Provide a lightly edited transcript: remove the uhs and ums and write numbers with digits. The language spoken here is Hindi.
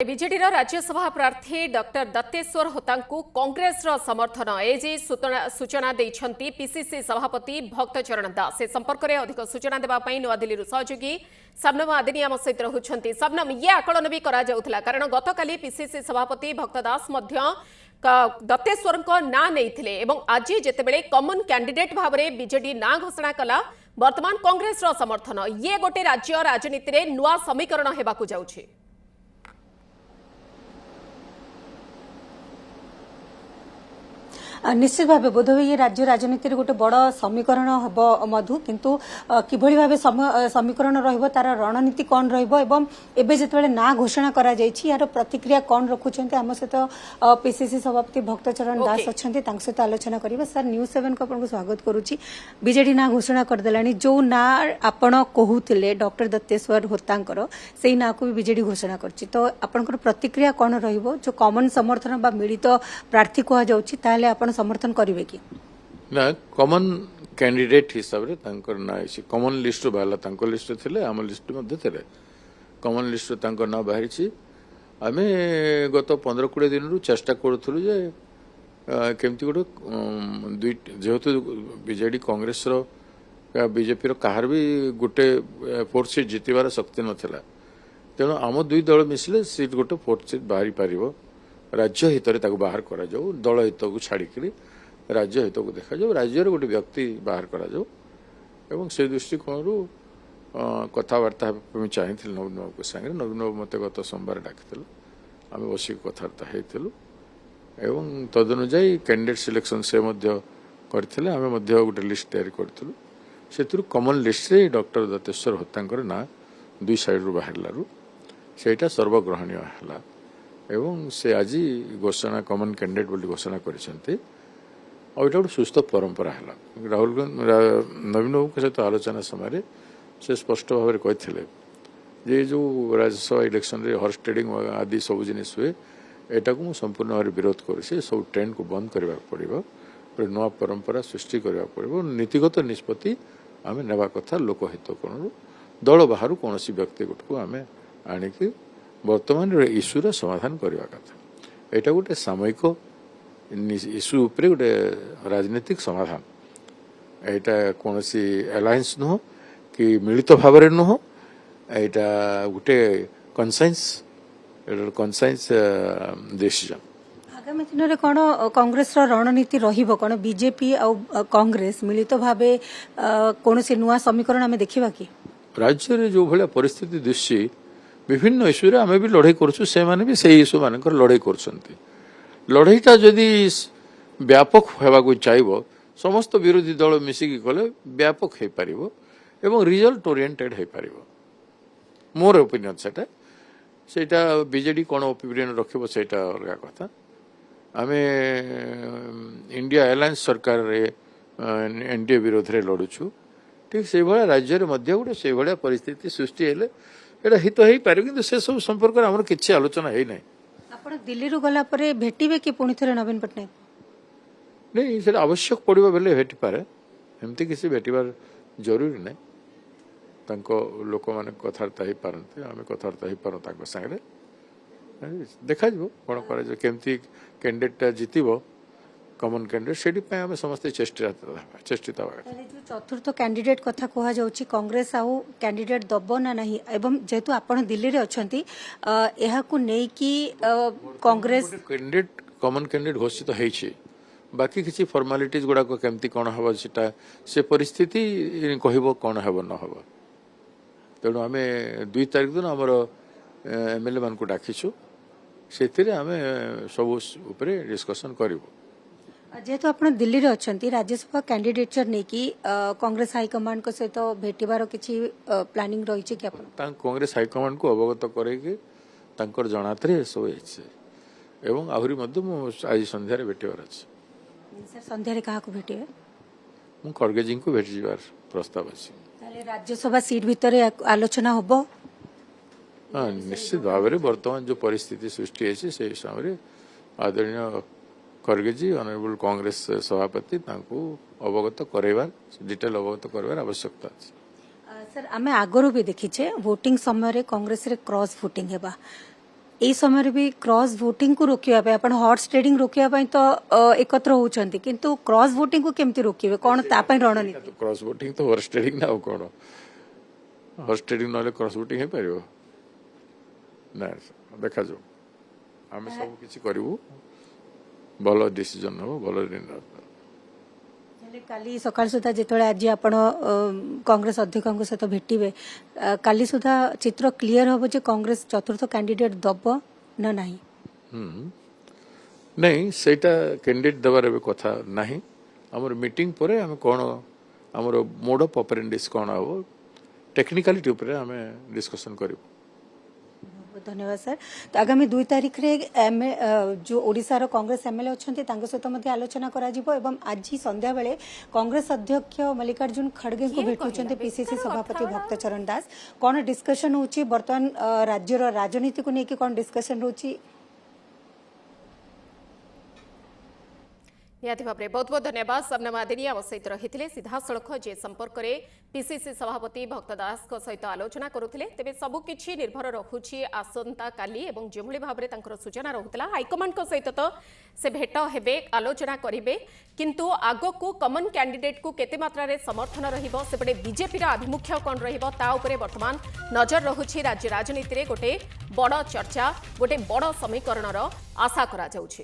बीजेडी राज्यसभा प्रार्थी डॉक्टर दत्तेश्वर होता कांग्रेस समर्थन एजे सूचना देइछंती पीसीसी सभापति भक्तचरण दास से संपर्क में अधिक सूचना देवाई नुआदिल्ली सहयोगी शबनम आदिनी आम सहित रहुछंती। शबनम ये आकलन भी करा जाउथला कारण गतकाली पीसीसी सभापति भक्त दास दत्तेश्वर ना नहीं आज जितेबले कॉमन कैंडिडेट भाव में बीजेडी ना घोषणा कला वर्तमान कांग्रेस समर्थन ये गोटे राज्य राजनीति में नुआ समीकरण हेबाकु जाउछि। निश्चित भाव बोध हुए ये राज्य राजनीति गोटे बड़ समीकरण हम मधु किंतु किभली भाव समीकरण रहिबो तार रणनीति कौन रहिबो एवं एबे जेतेबेले ना घोषणा करा जायछि यार प्रतिक्रिया कौन रखुछन्ते आम सहित पीसीसी सभापति भक्तचरण दास अछन्ते तांक सहित आलोचना करिबा। सर न्यूज 7 को आपन को स्वागत करूछि। बीजेडी ना घोषणा कर देलानी जो ना आपण कहूतिले डॉक्टर दत्तेश्वर होतांकर सेही ना को भी बीजेडी घोषणा करछि तो आपनकर प्रतिक्रिया कौन रहिबो जो कॉमन समर्थन बा मिलित प्रार्थी कहा जाउछि ताले आपण समर्थन करिवे कि ना कॉमन कैंडिडेट हिसाब रे तांकर ना आइछि कॉमन लिस्ट बाला तांकर लिस्ट थिले आम लिस्ट मध्ये थिले कॉमन लिस्ट तांकर ना बाहरी छी। आमे गत 15-20 दिन रु चेष्टा करथुलु जे केमति गोटे जेहेतु बीजेडी कांग्रेस रो बीजेपी रो कहार भी गोटे 4 सीट जितिबार शक्ति नथिला तेणु आम दुई दल मिसिले सीट गोटे 4 सीट बाहरी पारिबो राज्य हित बाहर करा जाऊ दल हित को छाड़ी राज्य हित को देखा जाऊ राज्य गोटे व्यक्ति बाहर करा जाऊ एवं से दृष्टिकोण कथबार्ता चाहिए नवीन बाबू सागर नवीन बाबू मत गत सोमवार डाकिलु आम बस कथबार्ता होलु एवं तदनुजाई कैंडिडेट सिलेक्शन से करते आम गोटे लिस्ट तैयारी करूँ से कॉमन लिस्ट रे डॉक्टर दत्तेश्वर होता ना दुई साइड रू बाहर सेटा सर्वग्रहणीय है एवं से आज घोषणा कॉमन कैंडिडेट बोली घोषणा करते गोटे सुस्थ परंपरा है। राहुल नवीन बाबू सहित आलोचना समय से स्पष्ट भाव में कहते जो राज्यसभा इलेक्शन रे हॉर्स ट्रेडिंग आदि सब जिनिस हुए एटा को संपूर्ण भाव विरोध कर सब ट्रेंड को बंद करने पड़ो गोटे नुआ परंपरा सृष्टि करने पड़ो नीतिगत निष्पत्ति आम नेबा कथा लोकहित कोण दल बाहर कौन व्यक्तिगत को आम आणिकी वर्तमान इश्यूर समाधान करने कथा यहाँ गोटे सामयिक इश्यू उपरे गोटे राजनीतिक समाधान यहाँ कौन एलायंस नुह कि मिलित भाव नुह यहाँ गोटे कनसाइंस डिसीजन आगामी दिन में कौन कांग्रेस रणनीति रहिबो कौन बीजेपी आ कांग्रेस मिलित भाव कौन नुआ समीकरण आम देखा कि राज्य में जो भाया परिस्थिति दिशि विभिन्न इश्यू रे आमे भी लड़ाई करछु से माने भी सही इश्यू मानकर लड़ाई करछंती लड़ाईटा जदि व्यापक हेबा को चाहिबो समस्त विरोधी दल मिसिकी कले व्यापक हे पारिबो एवं रिजल्ट ओरिएंटेड हे पारिबो मोर ओपिनियन सेटा बीजेडी कोन ओपिनियन रखिबो सेटा अलगा कथा आमे इंडिया अलायंस सरकार रे एनडीए विरोध रे लड़ुछु ठीक से भाया राज्य रे मध्य गोटे से भाया परिस्थिति सृष्टि हेले एटा हित हो पारे कि से सब संपर्क आम किसी आलोचना है ना आप दिल्ली रू गला परे भेटिबे कि पुणी थे नवीन पट्टनायक नहीं से आवश्यक पड़ो बेले भेटी पारे एमती किसी भेटार जरूरी ना लोक मैंने कथबार्ता हो पारते आम कथबार्ता हो पार सागे देखा कौन कर केमती कैंडिडेट जीतब कॉमन कैंडिडेट से आम समस्ते चेष्टित चतुर्थ कैंडिडेट कथा कह जाउछि कांग्रेस आउ कैंडिडेट दबो ना नहीं एवं जेतु आपण दिल्ली रे अछंती एहा को नै कि कांग्रेस कैंडिडेट कॉमन कैंडिडेट घोषित होइछि बाकी किसी फॉर्मालिटीज गुडा को केमती कोन हबो सेटा से परिस्थिति कहबो कोन हबो न हबो तेणु आम 2 तारिख दिन आमर एमएलए मान को डाकिछु सेतिरे आम सब ऊपर डिस्कशन करिवो जेहेतु आप दिल्ली रे अछंती राज्यसभा कैंडिडेचर नहीं कि कांग्रेस हाईकमांड को सहित भेटिबार किछि प्लानिंग रही छै कि आपण कांग्रेस हाईकमांड को अवगत करेगी तांकर जणातरे सब है एवं आहुरी मध्य मु आज संध्या रे भेटिबार अछि सर संध्या रे कहा को भेटिबे मु खड़गे जी को भेट जिबार प्रस्ताव अछि ताले राज्यसभा सीट भितर आलोचना होबो हां निश्चित भाव में वर्तमान जो परिस्थिति सृष्टि है से समय आदरणीय खड़गे जी ऑनरेबल कांग्रेस सभापति अवगत करार डिटेल अवगत करार आवश्यकता सर आम आगरू भी देखीचे वोटिंग समय कांग्रेस रे क्रॉस वोटिंग हेबा एई समय भी क्रॉस वोटिंग को रोकिया पे आपण हॉर्स ट्रेडिंग रोकिया पे तो एकत्र होउछंती किंतु क्रॉस वोटिंग को केमती रोकिबे कोन ता पे रणनीति क्रॉस वोटिंग तो हॉर्स ट्रेडिंग ना कौन हॉर्स ट्रेडिंग ना क्रॉस वोटिंग है पारिबो ना देखा जो आम सब किसी करू भल डिसीजन हो भल निर्णय काली सकाळ सुधा जेतळे आज आपण कांग्रेस अध्यक्षक सहित भेटिबे काली सुधा चित्र क्लियर हबो जे कांग्रेस चतुर्थ कैंडिडेट दब न नाही नहीं सेटा कैंडिडेट दबार कथा नहीं आमर मीटिंग परे आम कौन आमर मोड ऑफ ऑपरेंडिस कौन हम टेक्निकालिटी उपरे आम डिस्कशन करूँ धन्यवाद सर तो आगामी 2 तारिख रे जो ओडिशा रो कांग्रेस एमएलए अछंती तांको सहित मध्ये आलोचना करा जिवो एवं आज संध्या बेले कांग्रेस अध्यक्ष मल्लिकार्जुन खड़गे को भेटुचंती पीसीसी सभापति भक्तचरण दास कोन डिस्कशन होची वर्तमान राज्य रो राजनीति को नेकी कोन डिस्कशन होची निहाती भाव में बहुत बहुत धन्यवाद सबना मादिनी आम सहित रही सीधा सड़क जे संपर्क में पीसीसी सभापति भक्त दास सहित आलोचना करुले तेज सबकि निर्भर रखुच्छी आसंता काली और जो भाव में सूचना रोला हाइकमांड सहित तो से भेट हेबे आलोचना करेंगे किंतु आग को कमन कैंडिडेट को केते मात्रा समर्थन रहीपटे बीजेपी आभिमुख्य कौन वर्तमान नजर रहुछि राज्य राजनीति में गोटे बड़ चर्चा गोटे बड़ समीकरण आशा करा जाउछि।